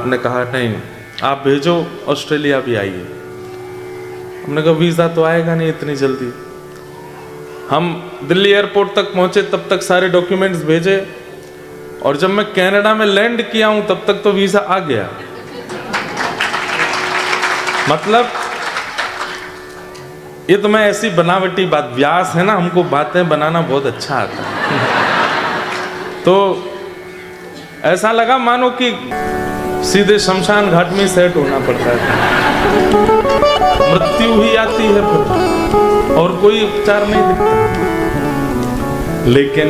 आपने कहा नहीं आप भेजो, ऑस्ट्रेलिया भी आइए। हमने कहा वीज़ा तो आएगा नहीं इतनी जल्दी। हम दिल्ली एयरपोर्ट तक पहुंचे, तब तक सारे डॉक्यूमेंट्स भेजे, और जब मैं कनाडा में लैंड किया हूं तब तक तो वीज़ा आ गया। मतलब ये तो मैं ऐसी बनावटी बात, व्यास है ना, हमको बातें बनाना बहुत अच्छा आता है। तो ऐसा लगा मानो कि सीधे शमशान घाट में सेट होना पड़ता है, मृत्यु ही आती है फिर और कोई उपचार नहीं दिखता। लेकिन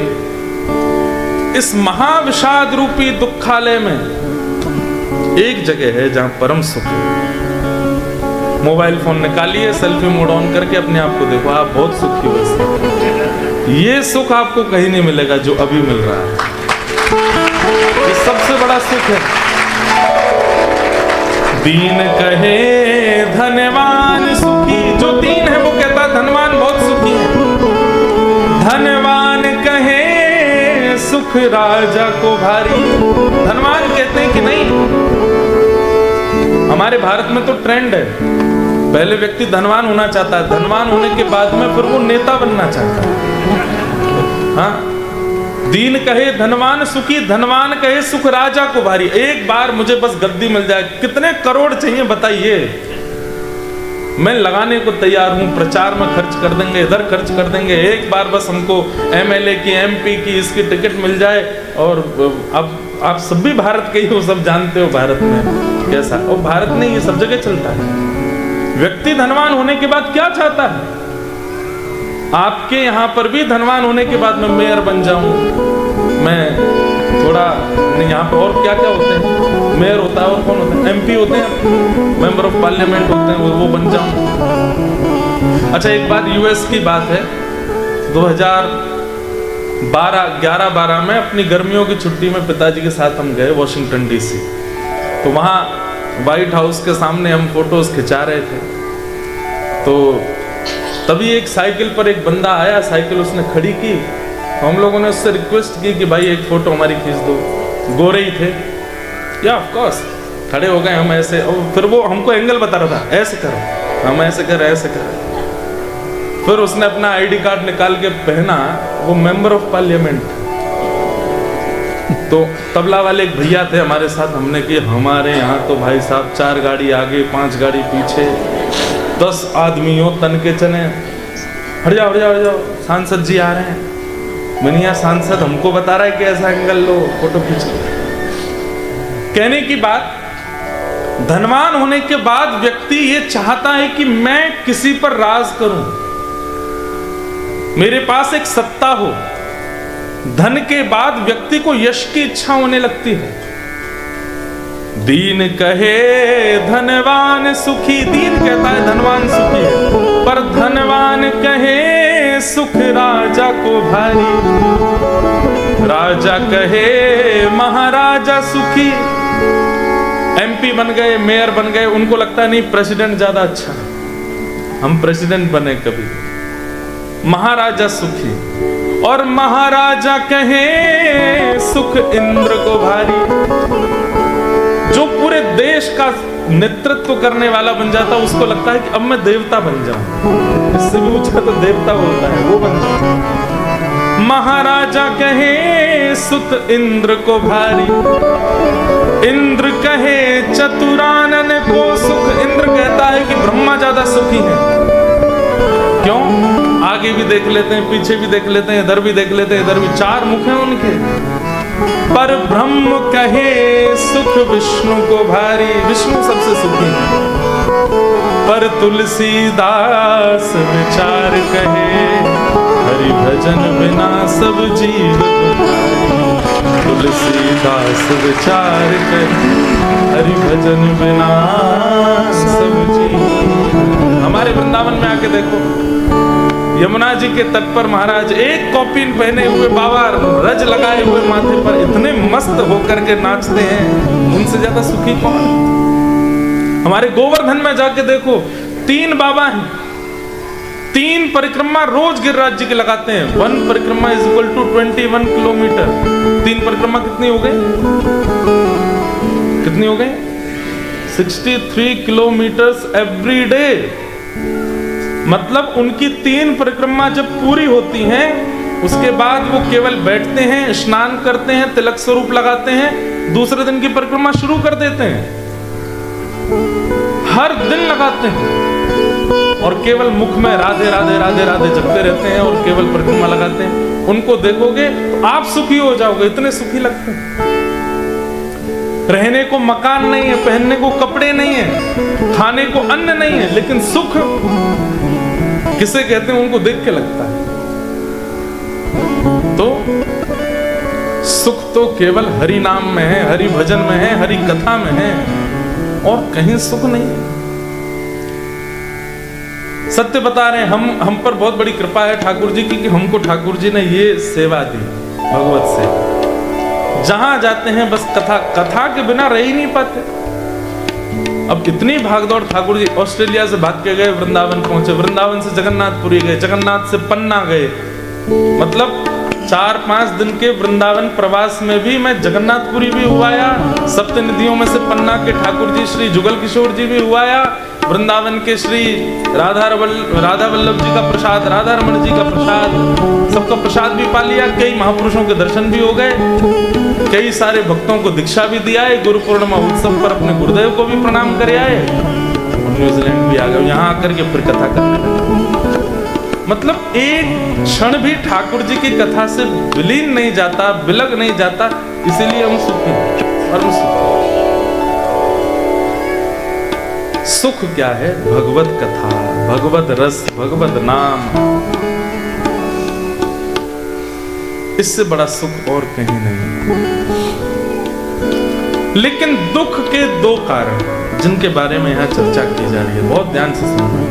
इस महाविषाद रूपी दुखालय में एक जगह है जहां परम सुख है। मोबाइल फोन निकालिए, सेल्फी मोड ऑन करके अपने आप को देखो, आप बहुत सुखी हो सकते। ये सुख आपको कहीं नहीं मिलेगा जो अभी मिल रहा है, ये सबसे बड़ा सुख है। दीन कहे धनवान सुखी, जो दीन है वो कहता है धनवान बहुत सुखी है। धनवान कहे सुख राजा को भारी। धनवान कहते हैं कि नहीं, हमारे भारत में तो ट्रेंड है, पहले व्यक्ति धनवान होना चाहता है, धनवान होने के बाद में फिर वो नेता बनना चाहता है। हाँ, दीन कहे धनवान सुखी, धनवान कहे सुख राजा को भारी। एक बार मुझे बस गद्दी मिल जाए, कितने करोड़ चाहिए बताइए, मैं लगाने को तैयार हूं, प्रचार में खर्च कर देंगे, इधर खर्च कर देंगे। एक बार बस हमको एमएलए की, एमपी की, इसकी टिकट मिल जाए। और अब आप सब भी भारत के ही हो, सब जानते हो भारत में कैसा, और भारत नहीं ये सब जगह चलता है। व्यक्ति धनवान होने के बाद क्या चाहता है? आपके यहां पर भी धनवान होने के बाद मैं मेयर बन जाऊं, मैं थोड़ा नहीं, यहाँ पे और क्या क्या होते हैं, मेयर होता है और कौन होता है, एमपी होते हैं, मेंबर ऑफ पार्लियामेंट होते हैं, वो बन जाऊं। अच्छा, एक बात यूएस की बात है, 2011-12 में अपनी गर्मियों की छुट्टी में पिताजी के साथ हम गए वॉशिंगटन डीसी। तो वहाँ व्हाइट हाउस के सामने हम फोटोज खिंचा रहे थे, तो तभी एक साइकिल पर एक बंदा आया, साइकिल उसने खड़ी की, तो हम लोगों ने उससे रिक्वेस्ट की कि भाई एक फोटो हमारी खींच दो। गोरे ही थे, या ऑफ कोर्स खड़े हो गए हम ऐसे, और फिर वो हमको एंगल बता रहा था, ऐसे करो, हम ऐसे कर, ऐसे कर। फिर उसने अपना आईडी कार्ड निकाल के पहना, वो मेंबर ऑफ पार्लियामेंट। तो तबला वाले एक भैया थे हमारे साथ, हमने कि हमारे यहाँ तो भाई साहब 4 गाड़ी आगे 5 गाड़ी पीछे, 10 आदमी हो तन के चने, हट जाओ हट जाओ हट जाओ, सांसद जी आ रहे हैं। मनिया सांसद हमको बता रहा है कि ऐसा एंगल लो, फोटो खींच लो। कहने की बात, धनवान होने के बाद व्यक्ति ये चाहता है कि मैं किसी पर राज करूं, मेरे पास एक सत्ता हो। धन के बाद व्यक्ति को यश की इच्छा होने लगती है। दीन कहे धनवान सुखी, दीन कहता है धनवान सुखी है, पर धनवान कहे सुख राजा को भारी। राजा कहे महाराजा सुखी। एमपी बन गए, मेयर बन गए, उनको लगता है नहीं प्रेसिडेंट ज्यादा अच्छा है, हम प्रेसिडेंट बने कभी। महाराजा सुखी, और महाराजा कहे सुख इंद्र को भारी। जो पूरे देश का नेतृत्व करने वाला बन जाता, उसको लगता है कि अब मैं देवता बन जाऊं, इससे भी ऊंचा तो देवता होता है, वो बन जाऊं। महाराजा कहे सुत इंद्र को भारी। इंद्र कहे चतुरानन को सुख। इंद्र कहता है कि ब्रह्मा ज्यादा सुखी है। क्यों? आगे भी देख लेते हैं, पीछे भी देख लेते हैं, इधर भी देख लेते हैं, इधर भी 4 मुख हैं उनके। पर ब्रह्म कहे सुख विष्णु को भारी। विष्णु सबसे सुखी है। पर तुलसीदास विचार कहे हरि भजन बिना सब जीव दुखारी। तुलसीदास विचार कहे हरि भजन बिना सब जीव। हमारे वृंदावन में आके देखो, यमुना जी के तट पर महाराज एक कॉपीन पहने हुए बाबा, रज लगाए हुए माथे पर, इतने मस्त होकर के नाचते हैं, उनसे ज्यादा सुखी कौन? हमारे गोवर्धन में जाके देखो, 3 बाबा हैं, 3 परिक्रमा रोज गिरिराज जी के लगाते हैं। 1 परिक्रमा इज इक्वल टू 21 किलोमीटर। 3 परिक्रमा कितनी हो गई? कितनी हो गई? 63 किलोमीटर्स एवरी डे। मतलब उनकी 3 परिक्रमा जब पूरी होती हैं, उसके बाद वो केवल बैठते हैं, स्नान करते हैं, तिलक स्वरूप लगाते हैं, दूसरे दिन की परिक्रमा शुरू कर देते हैं। हर दिन लगाते हैं और केवल मुख में राधे राधे राधे राधे जपते रहते हैं और केवल परिक्रमा लगाते हैं। उनको देखोगे तो आप सुखी हो जाओगे, इतने सुखी लगते हैं। रहने को मकान नहीं है, पहनने को कपड़े नहीं है, खाने को अन्न नहीं है, लेकिन सुख किसे कहते हैं उनको देख के लगता है। तो सुख तो केवल हरि नाम में है, हरि भजन में है, हरि कथा में है, और कहीं सुख नहीं है। सत्य बता रहे हैं, हम पर बहुत बड़ी कृपा है ठाकुर जी की कि हमको ठाकुर जी ने ये सेवा दी, भगवत सेवा। जहां जाते हैं बस कथा के बिना रह ही नहीं पाते। अब इतनी भागदौड़, ठाकुर जी ऑस्ट्रेलिया से भाग के गए, वृंदावन पहुंचे, वृंदावन से जगन्नाथपुरी गए, जगन्नाथ से पन्ना गए। मतलब 4-5 दिन के वृंदावन प्रवास में भी मैं जगन्नाथपुरी भी हुआया, सप्तनिधियों में से पन्ना के ठाकुर जी श्री जुगल किशोर जी भी हुआया, वृंदावन के श्री राधा वल्लभ जी का प्रसाद, राधा रमन जी का प्रसाद, सबका प्रसाद भी पा लिया। कई महापुरुषों के दर्शन भी हो गए, कई सारे भक्तों को दीक्षा भी दिया है। गुरु पूर्णिमा उत्सव पर अपने गुरुदेव को भी प्रणाम कर आए, न्यूजीलैंड भी आ गए, यहाँ आकर के फिर कथा करने लगे। मतलब एक क्षण भी ठाकुर जी की कथा से विलीन नहीं जाता, बिलग नहीं जाता, इसीलिए हम सुखी हैं। और सुख क्या है? भगवत कथा, भगवत रस, भगवत नाम। इससे बड़ा सुख और कहीं नहीं। लेकिन दुख के 2 कारण जिनके बारे में यहां चर्चा की जा रही है, बहुत ध्यान से सुनना।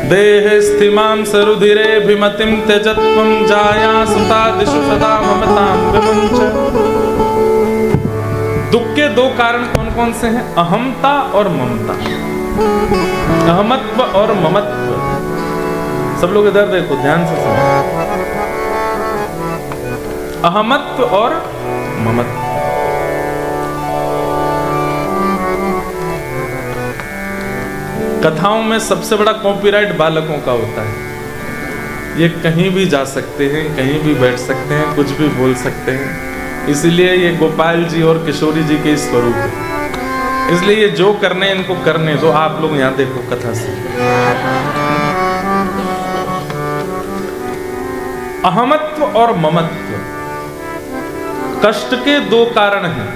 देह स्थिमां सरुधिरे भिमतिं त्यजत्वं जाया सुतादिषु सदा ममतां विमुञ्च। दुख के 2 कारण कौन कौन से हैं? अहमता और ममता। अहमत्व और ममत्व। सब लोग इधर देखो, ध्यान से सुनो। अहमत्व और ममत्व। कथाओं में सबसे बड़ा कॉपीराइट बालकों का होता है। ये कहीं भी जा सकते हैं, कहीं भी बैठ सकते हैं, कुछ भी बोल सकते हैं। इसलिए ये गोपाल जी और किशोरी जी के स्वरूप है। इसलिए ये जो करने इनको करने दो। आप लोग यहां देखो कथा से। अहमत्व और ममत्व कष्ट के 2 कारण हैं।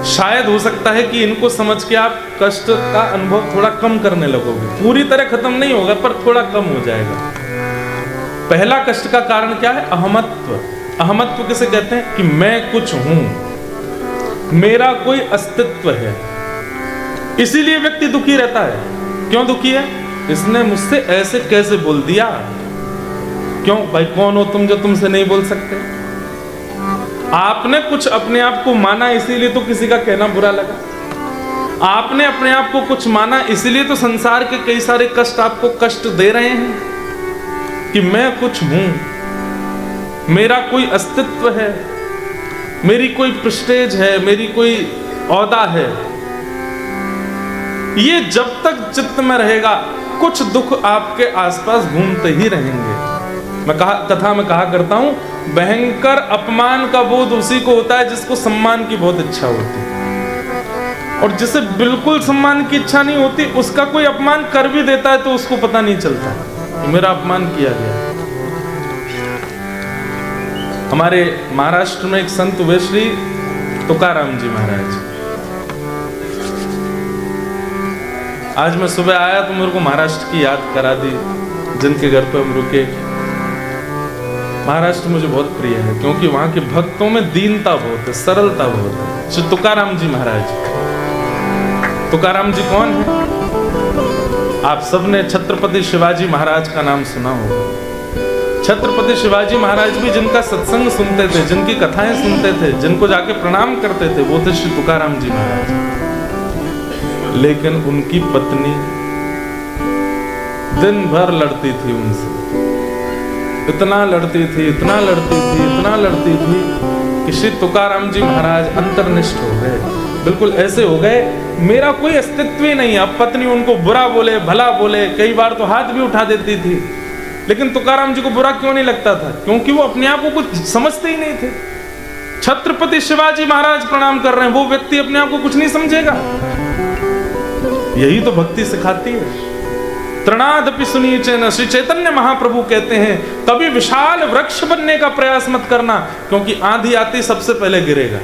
शायद हो सकता है कि इनको समझ के आप कष्ट का अनुभव थोड़ा कम करने लगोगे। पूरी तरह खत्म नहीं होगा, पर थोड़ा कम हो जाएगा। पहला कष्ट का कारण क्या है? अहमत्व। अहमत्व किसे कहते हैं? कि मैं कुछ हूं, मेरा कोई अस्तित्व है। इसीलिए व्यक्ति दुखी रहता है। क्यों दुखी है? इसने मुझसे ऐसे कैसे बोल दिया। क्यों भाई, कौन हो तुम जो तुमसे नहीं बोल सकते? आपने कुछ अपने आप को माना, इसीलिए तो किसी का कहना बुरा लगा। आपने अपने आप को कुछ माना, इसीलिए तो संसार के कई सारे कष्ट आपको कष्ट दे रहे हैं कि मैं कुछ हूं, मेरा कोई अस्तित्व है, मेरी कोई प्रेस्टीज है, मेरी कोई औहदा है। ये जब तक चित्त में रहेगा, कुछ दुख आपके आसपास घूमते ही रहेंगे। मैं कथा में कहा करता हूं, भयंकर अपमान का बोध उसी को होता है जिसको सम्मान की बहुत इच्छा होती है, और जिसे बिल्कुल सम्मान की इच्छा नहीं होती, उसका कोई अपमान कर भी देता है तो उसको पता नहीं चलता कि मेरा अपमान किया गया। हमारे महाराष्ट्र में एक संत हुए श्री तुकाराम जी महाराज। आज मैं सुबह आया तो मेरे को महाराष्ट्र की याद करा दी, जिनके घर पे हम रुके। महाराष्ट्र मुझे बहुत प्रिय है क्योंकि वहां के भक्तों में दीनता बहुत है, सरलता बहुत है। श्री तुकाराम जी महाराज। तुकाराम जी कौन है? आप सबने छत्रपति शिवाजी महाराज का नाम सुना होगा। छत्रपति शिवाजी महाराज भी जिनका सत्संग सुनते थे, जिनकी कथाएं सुनते थे, जिनको जाके प्रणाम करते थे, वो थे श्री तुकाराम जी महाराज। लेकिन उनकी पत्नी दिन भर लड़ती थी उनसे, इतना लड़ती थी, इतना लड़ती थी, इतना लड़ती थी कि श्री तुकाराम जी महाराज अंतर्निष्ठ हो गए, बिल्कुल ऐसे हो गए मेरा कोई अस्तित्व ही नहीं है। अब पत्नी उनको बुरा बोले भला बोले, कई बार तो हाथ भी उठा देती थी, लेकिन तुकाराम जी को बुरा क्यों नहीं लगता था? क्योंकि वो अपने आप को कुछ समझते ही नहीं थे। छत्रपति शिवाजी महाराज प्रणाम कर रहे हैं, वो व्यक्ति अपने आप को कुछ नहीं समझेगा। यही तो भक्ति सिखाती है। तृणादपि सुनीचेन, श्री चैतन्य महाप्रभु कहते हैं कभी विशाल वृक्ष बनने का प्रयास मत करना, क्योंकि आंधी आती सबसे पहले गिरेगा।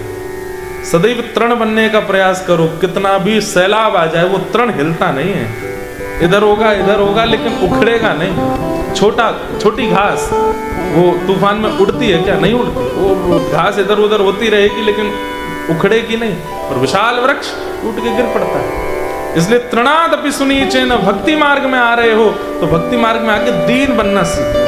सदैव तृण बनने का प्रयास करो, कितना भी सैलाब आ जाए वो तृण हिलता नहीं है, इधर होगा लेकिन उखड़ेगा नहीं। छोटी घास वो तूफान में उड़ती है क्या? नहीं उड़ती, वो घास इधर उधर होती रहेगी लेकिन उखड़ेगी नहीं। और विशाल वृक्ष टूट के गिर पड़ता है। इसलिए तृणादपि सुनीचेन, भक्ति मार्ग में आ रहे हो तो भक्ति मार्ग में आके दीन बनना सीखो,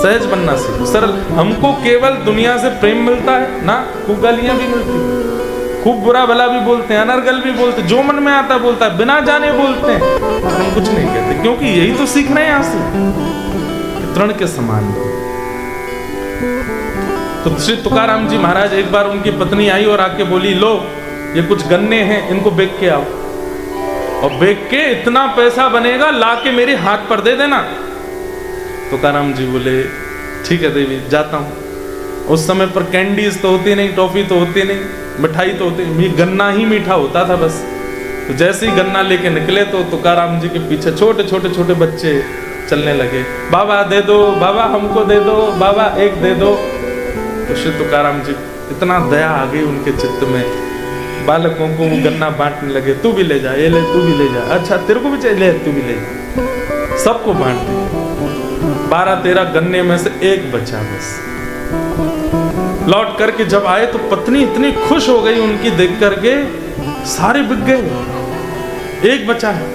सहज बनना सीखो, सरल। हमको केवल दुनिया से प्रेम मिलता है ना, खूब गालियां भी मिलती है, खूब बुरा भला भी बोलते हैं, अनर्गल भी बोलते हैं, जो मन में आता बोलता है, बिना जाने बोलते हैं, हम कुछ नहीं कहते, क्योंकि यही तो सीख रहे हैं यहाँ से, तृण के समान। तो श्री तुकाराम जी महाराज, एक बार उनकी पत्नी आई और आके बोली, लो ये कुछ गन्ने हैं, इनको बेच के आओ, और बेच के इतना पैसा बनेगा ला के मेरे हाथ पर दे देना। तुकाराम जी बोले ठीक है देवी, जाता हूँ। उस समय पर कैंडीज तो होती नहीं, टॉफी तो होती नहीं, मिठाई तो होती नहीं, गन्ना ही मीठा होता था बस। तो जैसे ही गन्ना लेके निकले तो तुकाराम जी के पीछे छोटे बच्चे चलने लगे, बाबा दे दो, बाबा हमको दे दो, बाबा एक दे दो। तो श्री तुकाराम जी इतना दया आ गई उनके चित्त में, बालकों को वो गन्ना बांटने लगे, तू भी ले जा, ये ले, तू भी ले जा, अच्छा तेरे को भी चाहिए, तू भी ले जा, सबको बांट दिया। 12-13 गन्ने में से एक बचा बस। लौट करके जब आए तो पत्नी इतनी खुश हो गई उनकी देख करके, सारे बिक गए, एक बचा है,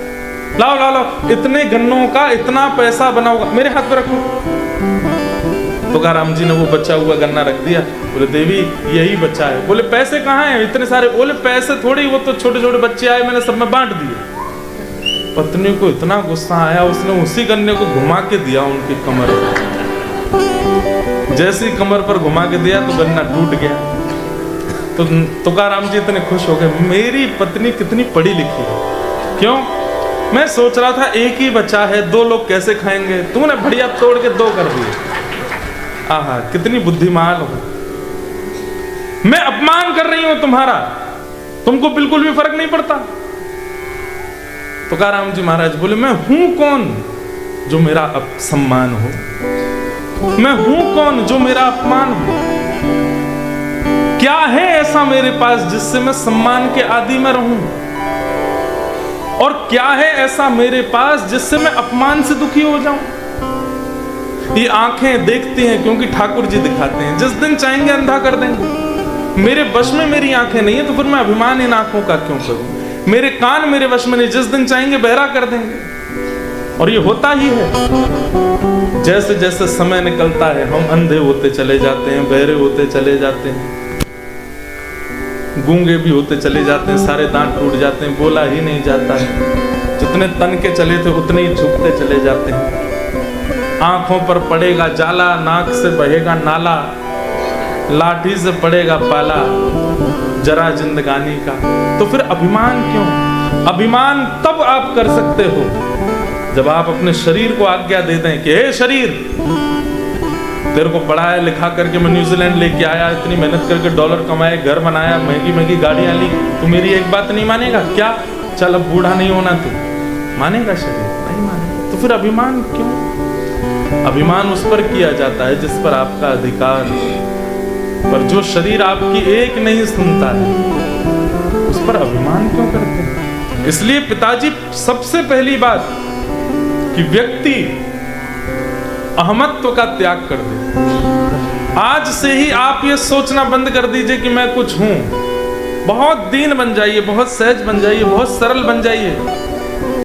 लाओ, इतने गन्नों का इतना पैसा बना होगा, मेरे हाथ पे रखो। तुकाराम जी ने वो बचा हुआ गन्ना रख दिया, बोले देवी यही बचा है। बोले पैसे कहाँ हैं इतने सारे? बोले पैसे थोड़ी, वो तो छोटे बच्चे आए, मैंने सब में बांट दिए। पत्नी को इतना गुस्सा आया, उसने उसी गन्ने को घुमा के दिया उनकी कमर पर। जैसे ही कमर पर घुमा के दिया तो गन्ना टूट गया। तो तुकाराम जी इतने खुश हो गए, मेरी पत्नी कितनी पढ़ी लिखी है। क्यों? मैं सोच रहा था एक ही बचा है, 2 लोग कैसे खाएंगे, तूने बढ़िया तोड़ के 2 कर दिए। आहा, कितनी बुद्धिमान हो। मैं अपमान कर रही हूं तुम्हारा, तुमको बिल्कुल भी फर्क नहीं पड़ता। तुकाराम जी महाराज बोले, मैं हूं कौन जो मेरा सम्मान हो? मैं हूं कौन जो मेरा अपमान हो? क्या है ऐसा मेरे पास जिससे मैं सम्मान के आदि में रहूं? और क्या है ऐसा मेरे पास जिससे मैं अपमान से दुखी हो जाऊं? ये आंखें देखती हैं क्योंकि ठाकुर जी दिखाते हैं, जिस दिन चाहेंगे अंधा कर देंगे। मेरे वश में मेरी आंखें नहीं है तो फिर मैं अभिमान इन आंखों का क्यों करूं? मेरे कान मेरे वश में नहीं, जिस दिन चाहेंगे बहरा कर देंगे। और ये होता ही है, जैसे जैसे समय निकलता है हम अंधे होते चले जाते हैं, बहरे होते चले जाते हैं, गूंगे भी होते चले जाते हैं, सारे दांत टूट जाते हैं, बोला ही नहीं जाता है, जितने तन के चले थे उतने ही झुकते चले जाते हैं। आंखों पर पड़ेगा जाला, नाक से बहेगा नाला, लाठी से पड़ेगा पाला, जरा जिंदगानी का। तो फिर अभिमान क्यों? अभिमान तब आप कर सकते हो जब आप अपने शरीर को आज्ञा दे दें कि हे शरीर, तेरे को पढ़ाया लिखा करके मैं न्यूजीलैंड लेके आया, इतनी मेहनत करके डॉलर कमाए, घर बनाया, महंगी गाड़ियां ली, तू मेरी एक बात नहीं मानेगा क्या? चल अब बूढ़ा नहीं होना, तू मानेगा? शरीर नहीं मानेगा। तो फिर अभिमान क्यों? अभिमान उस पर किया जाता है जिस पर आपका अधिकार है, पर जो शरीर आपकी एक नहीं सुनता है उस पर अभिमान क्यों करते हैं? इसलिए पिताजी सबसे पहली बात कि व्यक्ति अहमत्व का त्याग कर दे। आज से ही आप ये सोचना बंद कर दीजिए कि मैं कुछ हूं। बहुत दीन बन जाइए, बहुत सहज बन जाइए, बहुत सरल बन जाइए।